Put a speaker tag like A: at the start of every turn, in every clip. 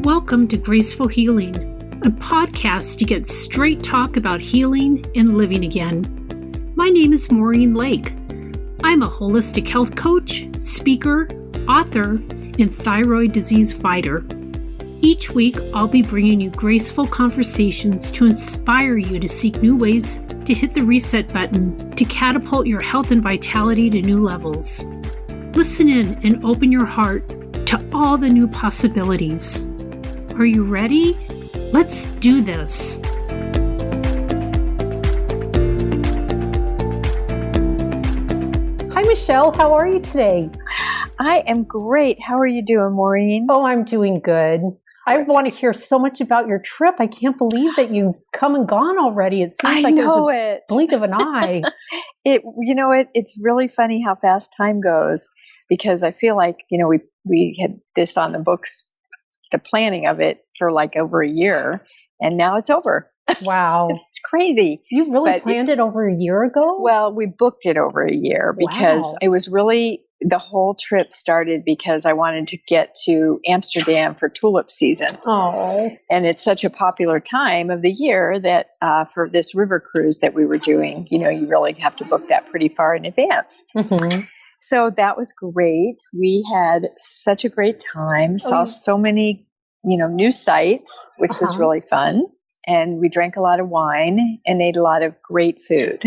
A: Welcome to Graceful Healing, a podcast to get straight talk about healing and living again. My name is Maureen Lake. I'm a holistic health coach, speaker, author, and thyroid disease fighter. Each week, I'll be bringing you graceful conversations to inspire you to seek new ways to hit the reset button to catapult your health and vitality to new levels. Listen in and open your heart to all the new possibilities. Are you ready? Let's do this. Hi, Michelle. How are you today?
B: I am great. How are you doing, Maureen?
A: Oh, I'm doing good. I want to hear so much about your trip. I can't believe that you've come and gone already. It seems like it's a blink of an eye.
B: It's really funny how fast time goes, because I feel like, we had this on the books, the planning of it, for like over a year, and now it's over.
A: Wow.
B: It's crazy.
A: You really planned it over a year ago?
B: Well, we booked it over a year because it was really, the whole trip started because I wanted to get to Amsterdam for tulip season.
A: Oh.
B: And it's such a popular time of the year that for this river cruise that we were doing, you really have to book that pretty far in advance.
A: Mm-hmm.
B: So that was great. We had such a great time, saw so many, new sights, which was really fun. And we drank a lot of wine and ate a lot of great food.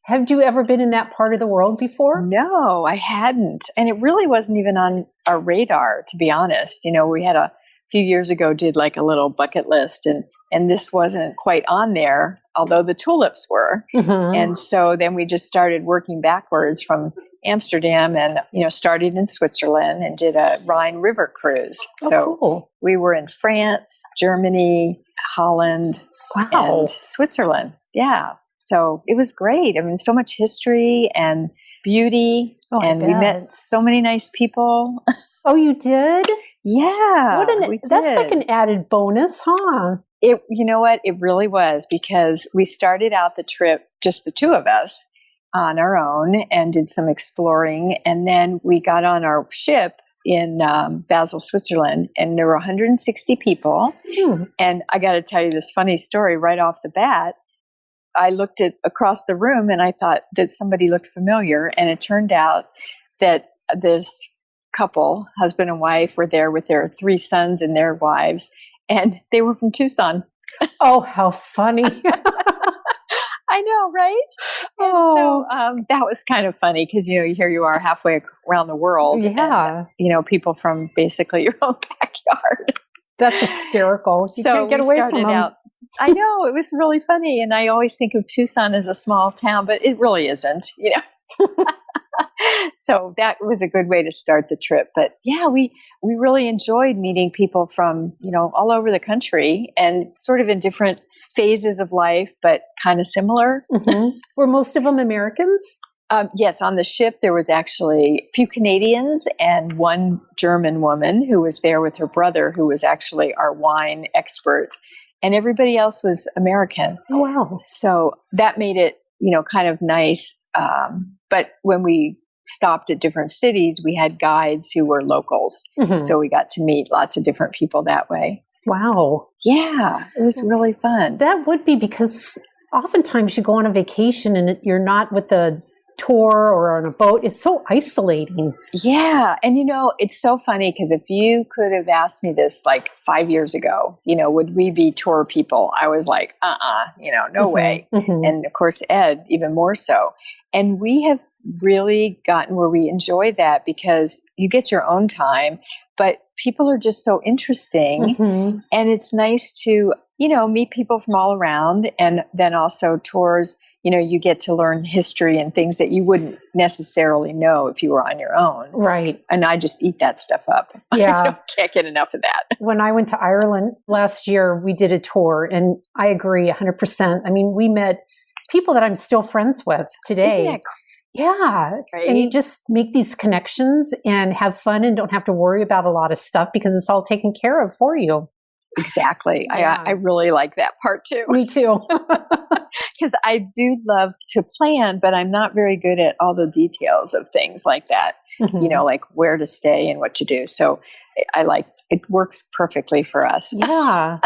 A: Have you ever been in that part of the world before?
B: No, I hadn't. And it really wasn't even on our radar, to be honest. We had a few years ago did like a little bucket list, and this wasn't quite on there, although the tulips were. Mm-hmm. And so then we just started working backwards from Amsterdam and, started in Switzerland and did a Rhine River cruise.
A: Cool.
B: We were in France, Germany, Holland, and Switzerland. Yeah. So it was great. I mean, so much history and beauty, and we met so many nice people.
A: Oh, you did?
B: Yeah.
A: That's like an added bonus, huh?
B: You know what? It really was, because we started out the trip, just the two of us, on our own, and did some exploring. And then we got on our ship in Basel, Switzerland, and there were 160 people. And I got to tell you this funny story right off the bat. I looked across the room and I thought that somebody looked familiar. And it turned out that this couple, husband and wife, were there with their 3 sons and their wives, and they were from Tucson.
A: Oh, how funny.
B: I know, right? And so that was kind of funny, because, here you are halfway around the world.
A: Yeah.
B: And, people from basically your own backyard.
A: That's hysterical. You can't get away from them.
B: I know, it was really funny. And I always think of Tucson as a small town, but it really isn't, So that was a good way to start the trip. But yeah, we really enjoyed meeting people from, all over the country, and sort of in different phases of life, but kind of similar.
A: Mm-hmm. Were most of them Americans?
B: Yes, on the ship there was actually a few Canadians and one German woman who was there with her brother, who was actually our wine expert, and everybody else was American.
A: Oh, wow.
B: So that made it, kind of nice. But when we stopped at different cities, we had guides who were locals. Mm-hmm. So we got to meet lots of different people that way.
A: Wow.
B: Yeah, it was really fun.
A: That would be, because oftentimes you go on a vacation and you're not with a tour or on a boat. It's so isolating. Yeah.
B: And, it's so funny, because if you could have asked me this like 5 years ago, would we be tour people? I was like, no way. Mm-hmm. And of course, Ed, even more so. And we have really gotten where we enjoy that, because you get your own time, but people are just so interesting. Mm-hmm. And it's nice to, meet people from all around. And then also tours, you get to learn history and things that you wouldn't necessarily know if you were on your own.
A: Right.
B: And I just eat that stuff up.
A: Yeah.
B: I can't get enough of that.
A: When I went to Ireland last year, we did a tour, and I agree 100%. I mean, we met people that I'm still friends with today.
B: Isn't that
A: Yeah.
B: Right?
A: And you just make these connections and have fun and don't have to worry about a lot of stuff, because it's all taken care of for you.
B: Exactly.
A: Yeah.
B: I really like that part too.
A: Me too.
B: Because I do love to plan, but I'm not very good at all the details of things like that, like where to stay and what to do. So I like it works perfectly for us.
A: Yeah.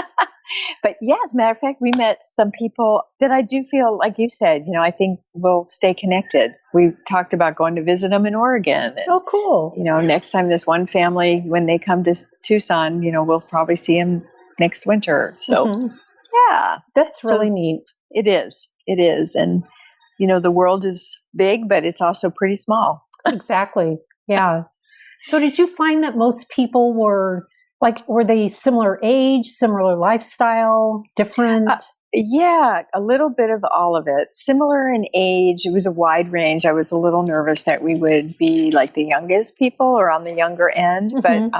B: But yeah, as a matter of fact, we met some people that I do feel, like you said, I think we'll stay connected. We talked about going to visit them in Oregon. And,
A: Oh, cool.
B: next time this one family, when they come to Tucson, we'll probably see them next winter. So yeah.
A: That's really neat.
B: It is. It is. And, the world is big, but it's also pretty small.
A: Exactly. Yeah. So did you find that most people were they similar age, similar lifestyle, different?
B: Yeah, a little bit of all of it. Similar in age. It was a wide range. I was a little nervous that we would be like the youngest people or on the younger end, but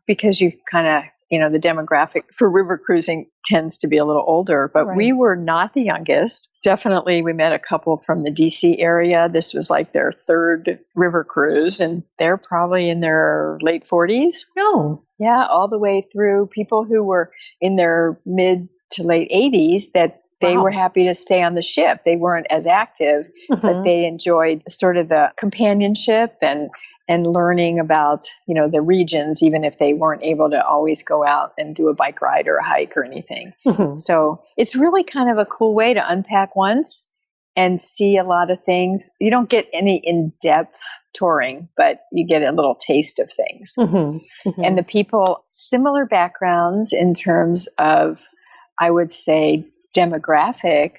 B: because you kind of, the demographic for river cruising tends to be a little older, but we were not the youngest. Definitely, we met a couple from the DC area. This was like their third river cruise, and they're probably in their late 40s.
A: Oh.
B: Yeah, all the way through people who were in their mid to late 80s that they were happy to stay on the ship. They weren't as active, but they enjoyed sort of the companionship and learning about, the regions, even if they weren't able to always go out and do a bike ride or a hike or anything. So it's really kind of a cool way to unpack once and see a lot of things. You don't get any in-depth touring, but you get a little taste of things. And the people, similar backgrounds in terms of, I would say, demographic,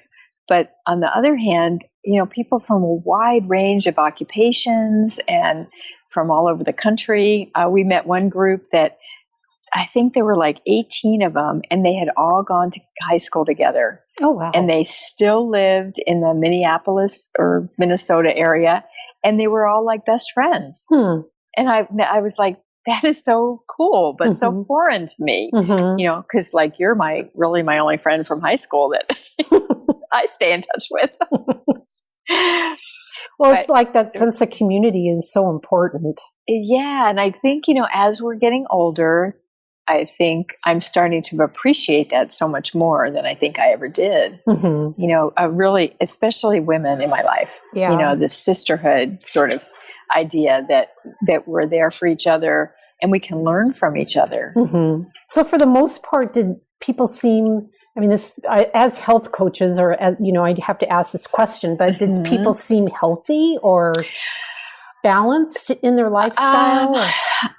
B: but on the other hand, people from a wide range of occupations and from all over the country. We met one group that I think there were like 18 of them, and they had all gone to high school together.
A: Oh, wow.
B: And they still lived in the Minneapolis or Minnesota area, and they were all like best friends. And I was like, that is so cool, but so foreign to me, because like you're really my only friend from high school that I stay in touch with.
A: Well, it's like that sense of community is so important.
B: Yeah. And I think, as we're getting older, I think I'm starting to appreciate that so much more than I think I ever did. Really, especially women in my life, the sisterhood sort of idea that we're there for each other and we can learn from each other.
A: So for the most part, did people seem, as health coaches, or as, I'd have to ask this question, but did people seem healthy or balanced in their lifestyle?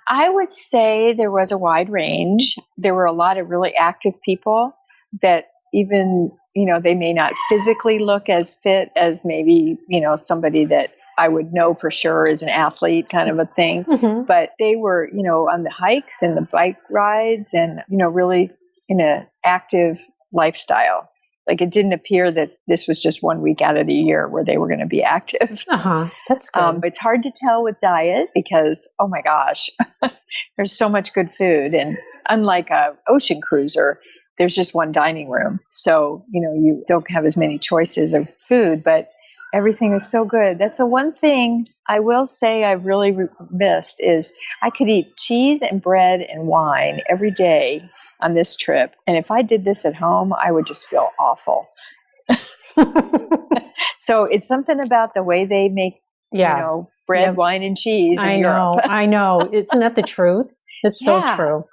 B: I would say there was a wide range. There were a lot of really active people that even, they may not physically look as fit as maybe, somebody that I would know for sure is an athlete kind of a thing. But they were, on the hikes and the bike rides and, really in an active lifestyle. Like it didn't appear that this was just 1 week out of the year where they were going to be active.
A: That's good.
B: It's hard to tell with diet because, oh my gosh, there's so much good food. And unlike a ocean cruiser, there's just one dining room. So, you don't have as many choices of food, but everything is so good. That's the one thing I will say I really missed is I could eat cheese and bread and wine every day on this trip. And if I did this at home, I would just feel awful. So it's something about the way they make, bread, wine, and cheese in Europe.
A: I know. Isn't that the truth? It's so true.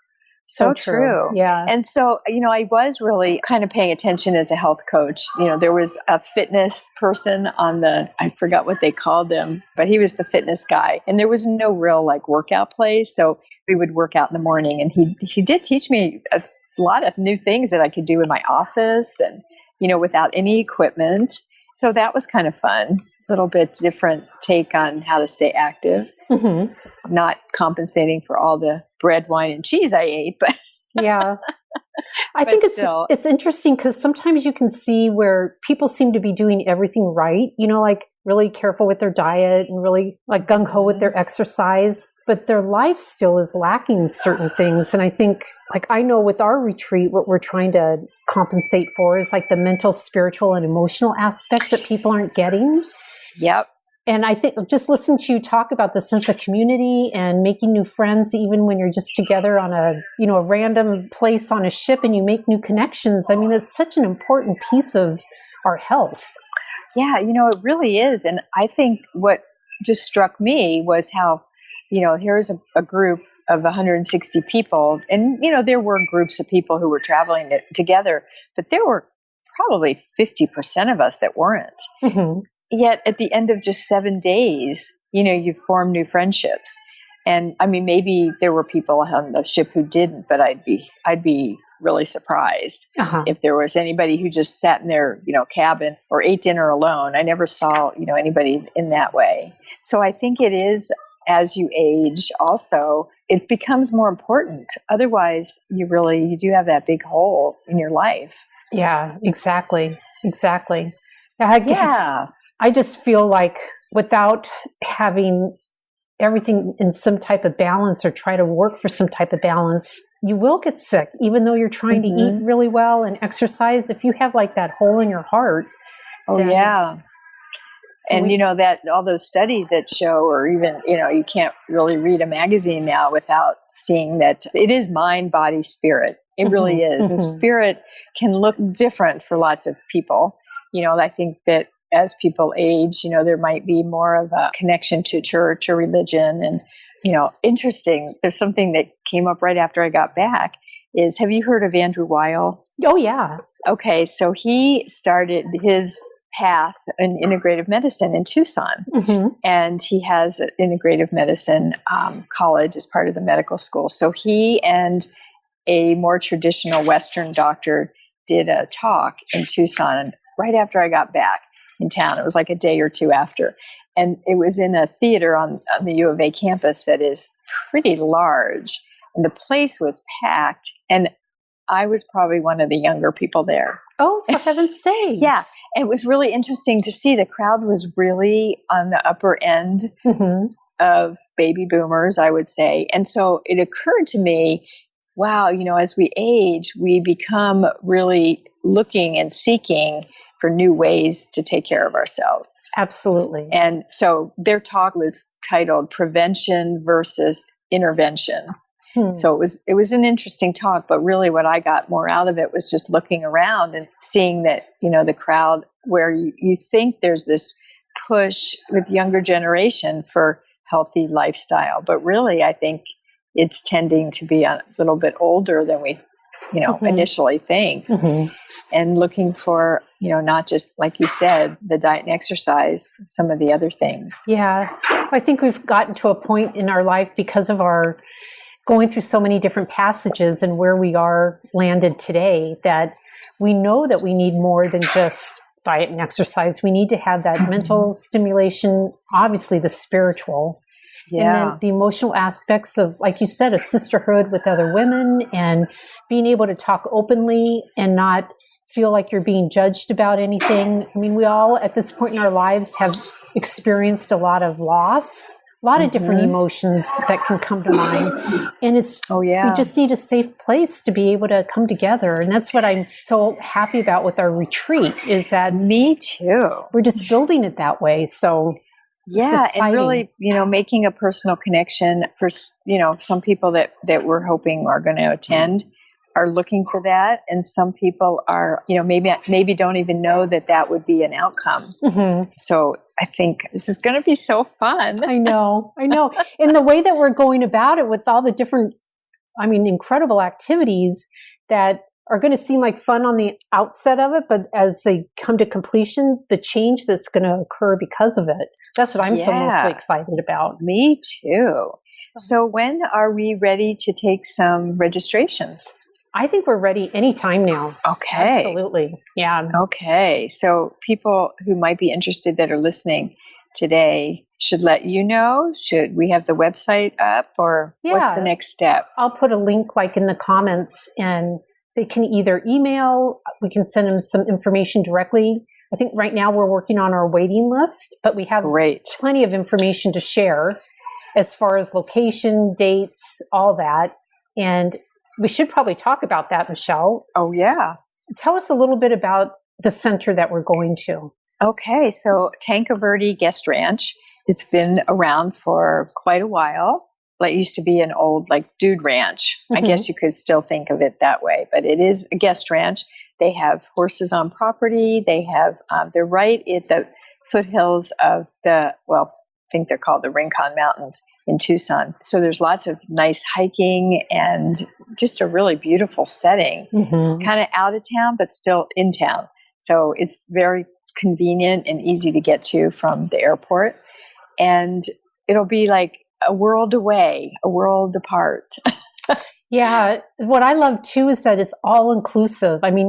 B: So true.
A: Yeah.
B: And so, I was really kind of paying attention as a health coach. There was a fitness person I forgot what they called them, but he was the fitness guy. And there was no real workout place. So we would work out in the morning. And he did teach me a lot of new things that I could do in my office and, without any equipment. So that was kind of fun. A little bit different take on how to stay active. Not compensating for all the bread, wine, and cheese I ate, but
A: yeah. I think it's interesting because sometimes you can see where people seem to be doing everything right, really careful with their diet and really gung-ho with their exercise, but their life still is lacking certain things. And I think, I know with our retreat, what we're trying to compensate for is the mental, spiritual, and emotional aspects that people aren't getting.
B: Yep.
A: And I think just listen to you talk about the sense of community and making new friends, even when you're just together on a random place on a ship and you make new connections. It's such an important piece of our health.
B: Yeah, it really is. And I think what just struck me was how, here's a group of 160 people. And, there were groups of people who were traveling together, but there were probably 50% of us that weren't.
A: Mm-hmm.
B: Yet at the end of just 7 days, you form new friendships. And I mean, maybe there were people on the ship who didn't, but I'd be really surprised if there was anybody who just sat in their, cabin or ate dinner alone. I never saw, anybody in that way. So I think it is, as you age also, it becomes more important. Otherwise, you do have that big hole in your life.
A: Yeah, exactly.
B: Yeah.
A: I just feel like without having everything in some type of balance or try to work for some type of balance, you will get sick, even though you're trying to eat really well and exercise. If you have like that hole in your heart.
B: Oh, yeah. So and that all those studies that show, or even, you can't really read a magazine now without seeing that it is mind, body, spirit. It really is. And spirit can look different for lots of people. I think that as people age, there might be more of a connection to church or religion. And, interesting. There's something that came up right after I got back is, have you heard of Andrew Weil?
A: Oh, yeah.
B: Okay. So he started his path in integrative medicine in Tucson. And he has an integrative medicine college as part of the medical school. So he and a more traditional Western doctor did a talk in Tucson right after I got back in town. It was like a day or two after. And it was in a theater on the U of A campus that is pretty large. And the place was packed. And I was probably one of the younger people there.
A: Oh, for heaven's sakes.
B: Yeah. It was really interesting to see. The crowd was really on the upper end of baby boomers, I would say. And so it occurred to me, wow, as we age, we become really looking and seeking for new ways to take care of ourselves.
A: Absolutely.
B: And so their talk was titled Prevention versus Intervention. So it was an interesting talk, but really what I got more out of it was just looking around and seeing that, the crowd where you think there's this push with younger generation for healthy lifestyle, but really I think it's tending to be a little bit older than we, initially think. And looking for, not just, like you said, the diet and exercise, some of the other things.
A: Yeah. I think we've gotten to a point in our life because of our going through so many different passages and where we are landed today that we know that we need more than just diet and exercise. We need to have that mental stimulation, obviously the spiritual. Yeah. And then the emotional aspects of, like you said, a sisterhood with other women and being able to talk openly and not feel like you're being judged about anything. I mean, we all at this point in our lives have experienced a lot of loss, a lot of different emotions that can come to mind. And we just need a safe place to be able to come together. And that's what I'm so happy about with our retreat is that
B: me too.
A: We're just building it that way. So
B: yeah, and really, making a personal connection for, some people that we're hoping are going to attend are looking for that. And some people are, maybe don't even know that would be an outcome. So I think this is going to be so fun.
A: I know. And the way that we're going about it with all the different, incredible activities that are going to seem like fun on the outset of it, but as they come to completion, the change that's going to occur because of it. That's what I'm so mostly excited about.
B: Me too. So when are we ready to take some registrations?
A: I think we're ready anytime now.
B: Okay.
A: Absolutely. Yeah.
B: Okay. So people who might be interested that are listening today should let you know. Should we have the website up or what's the next step?
A: I'll put a link in the comments and they can either email, we can send them some information directly. I think right now we're working on our waiting list, but we have plenty of information to share as far as location, dates, all that. And we should probably talk about that, Michelle.
B: Oh, yeah.
A: Tell us a little bit about the center that we're going to.
B: Okay, so Tanque Verde Guest Ranch. It's been around for quite a while. It used to be an old dude ranch. I guess you could still think of it that way, but it is a guest ranch. They have horses on property. They have, they're right at the foothills of I think they're called the Rincon Mountains in Tucson. So there's lots of nice hiking and just a really beautiful setting, kind of out of town, but still in town. So it's very convenient and easy to get to from the airport. And it'll be like a world away, a world apart.
A: Yeah. What I love too is that it's all inclusive. I mean,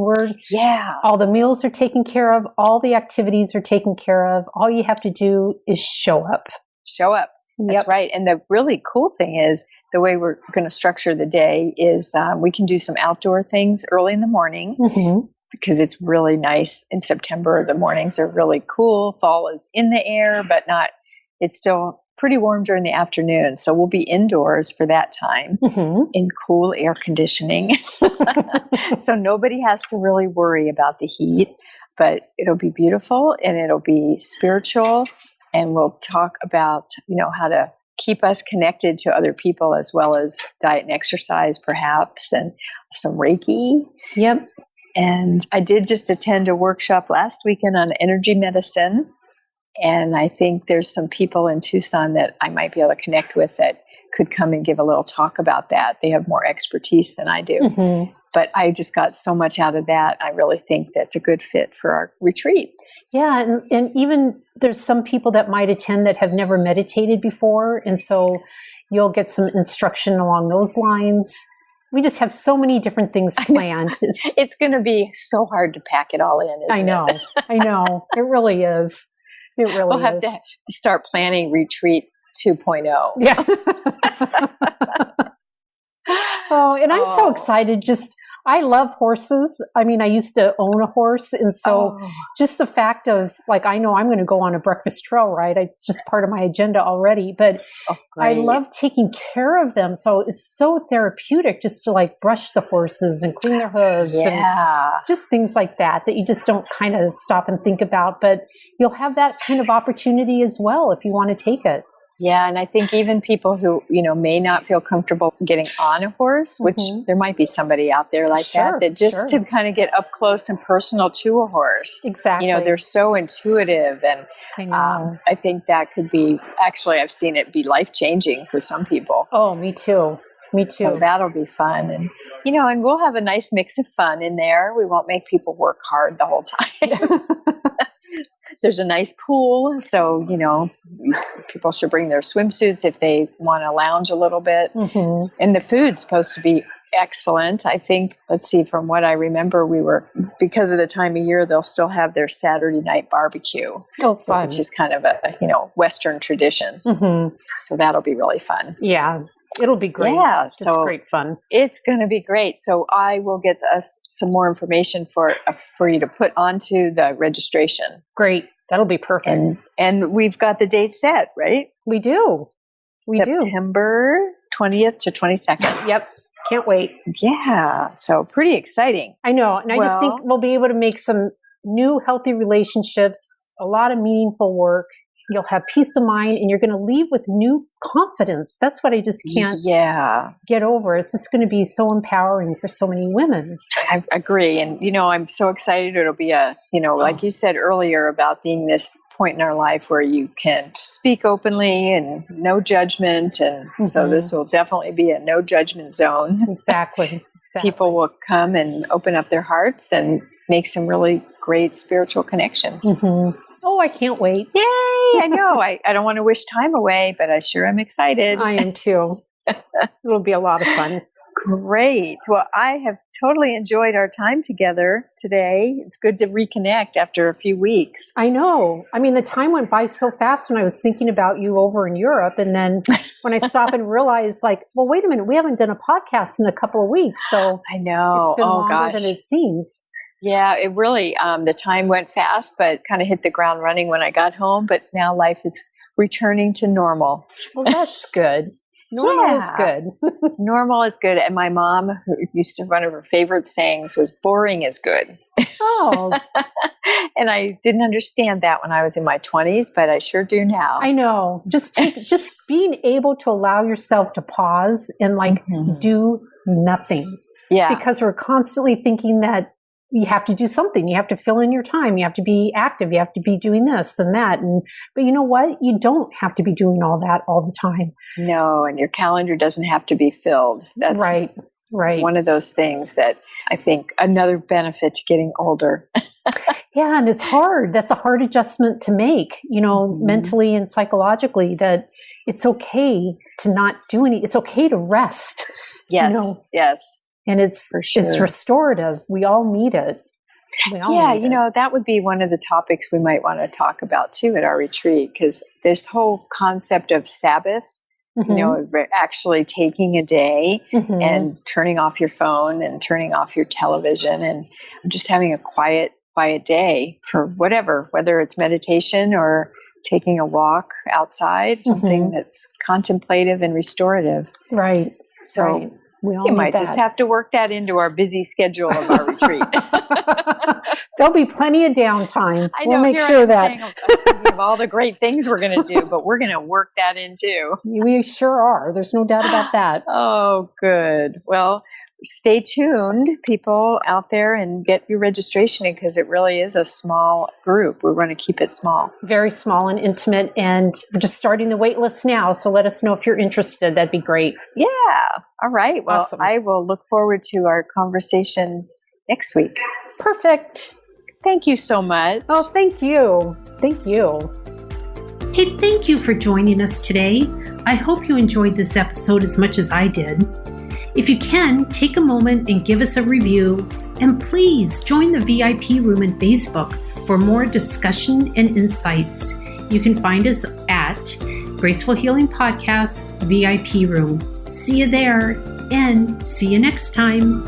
A: all the meals are taken care of. All the activities are taken care of. All you have to do is show up.
B: Show up. That's right. And the really cool thing is the way we're going to structure the day is we can do some outdoor things early in the morning because it's really nice in September. The mornings are really cool. Fall is in the air, but it's still pretty warm during the afternoon. So we'll be indoors for that time in cool air conditioning. So nobody has to really worry about the heat, but it'll be beautiful and it'll be spiritual. And we'll talk about, how to keep us connected to other people as well as diet and exercise perhaps, and some Reiki.
A: Yep.
B: And I did just attend a workshop last weekend on energy medicine. And I think there's some people in Tucson that I might be able to connect with that could come and give a little talk about that. They have more expertise than I do. But I just got so much out of that. I really think that's a good fit for our retreat.
A: Yeah. And even there's some people that might attend that have never meditated before. And so you'll get some instruction along those lines. We just have so many different things planned.
B: It's going to be so hard to pack it all in, isn't it?
A: I know. It really is. It really
B: we'll have to start planning retreat 2.0.
A: Yeah. And I'm so excited. I love horses. I mean, I used to own a horse. And so just the fact of I know I'm going to go on a breakfast trail ride. It's just part of my agenda already, but I love taking care of them. So it's so therapeutic just to brush the horses and clean their hooves and just things like that you just don't kind of stop and think about, but you'll have that kind of opportunity as well if you want to take it.
B: Yeah, and I think even people who, may not feel comfortable getting on a horse, which there might be somebody out there like that just to kind of get up close and personal to a horse.
A: Exactly.
B: They're so intuitive. And
A: I know.
B: I think that could be, actually, I've seen it be life-changing for some people.
A: Oh, me too.
B: So that'll be fun. And, and we'll have a nice mix of fun in there. We won't make people work hard the whole time. There's a nice pool. So, people should bring their swimsuits if they want to lounge a little bit. And the food's supposed to be excellent. I think, let's see, from what I remember, because of the time of year, they'll still have their Saturday night barbecue.
A: Oh, fun.
B: Which is kind of a, Western tradition. So that'll be really fun.
A: Yeah. It'll be great.
B: Yeah.
A: Just great fun.
B: It's going to be great. So I will get us some more information for you to put onto the registration.
A: Great. That'll be perfect.
B: And we've got the date set, right?
A: We do.
B: September 20th to 22nd.
A: Yep. Can't wait.
B: Yeah. So pretty exciting.
A: I know. And I just think we'll be able to make some new healthy relationships, a lot of meaningful work. You'll have peace of mind and you're going to leave with new confidence. That's what I just can't get over. It's just going to be so empowering for so many women.
B: I agree. And, I'm so excited. It'll be like you said earlier about being this point in our life where you can speak openly and no judgment. And so this will definitely be a no judgment zone.
A: Exactly.
B: People will come and open up their hearts and make some really great spiritual connections.
A: Oh, I can't wait.
B: Yay! I know. I don't want to wish time away, but I sure am excited.
A: I am too. It'll be a lot of fun.
B: Great. Well, I have totally enjoyed our time together today. It's good to reconnect after a few weeks.
A: I know. I mean, the time went by so fast when I was thinking about you over in Europe. And then when I stop and realize well, wait a minute, we haven't done a podcast in a couple of weeks. So
B: I know.
A: It's been longer than it seems.
B: Yeah, it really, the time went fast, but kind of hit the ground running when I got home. But now life is returning to normal.
A: Well, that's good. Normal is good.
B: Normal is good. And my mom, who used to, one of her favorite sayings was, boring is good.
A: Oh.
B: And I didn't understand that when I was in my 20s, but I sure do now.
A: I know. Just being able to allow yourself to pause and do nothing.
B: Yeah.
A: Because we're constantly thinking that, you have to do something. You have to fill in your time. You have to be active. You have to be doing this and that. But you know what? You don't have to be doing all that all the time.
B: No, and your calendar doesn't have to be filled. That's
A: right.
B: One of those things that I think another benefit to getting older.
A: Yeah, and it's hard. That's a hard adjustment to make, mentally and psychologically, that it's okay to not do it's okay to rest.
B: Yes, yes.
A: And it's restorative. We all need it. That would be one of the topics we might want to talk about too at our retreat, because this whole concept of Sabbath, actually taking a day and turning off your phone and turning off your television and just having a quiet day for whether it's meditation or taking a walk outside, something that's contemplative and restorative. Right.
B: So
A: right.
B: We might just have to work that into our busy schedule of our retreat.
A: There'll be plenty of downtime.
B: I know,
A: we'll make sure that
B: of all the great things we're going to do, but we're going to work that in too.
A: We sure are. There's no doubt about that.
B: Oh, good. Well, stay tuned, people out there, and get your registration in, because it really is a small group. We want to keep it small.
A: Very small and intimate, and we're just starting the wait list now, so let us know if you're interested. That'd be great.
B: Yeah. All right. Well, awesome. I will look forward to our conversation next week.
A: Perfect.
B: Thank you so much.
A: Oh, thank you. Thank you. Hey, thank you for joining us today. I hope you enjoyed this episode as much as I did. If you can, take a moment and give us a review, and please join the VIP room in Facebook for more discussion and insights. You can find us at Graceful Healing Podcast VIP room. See you there, and see you next time.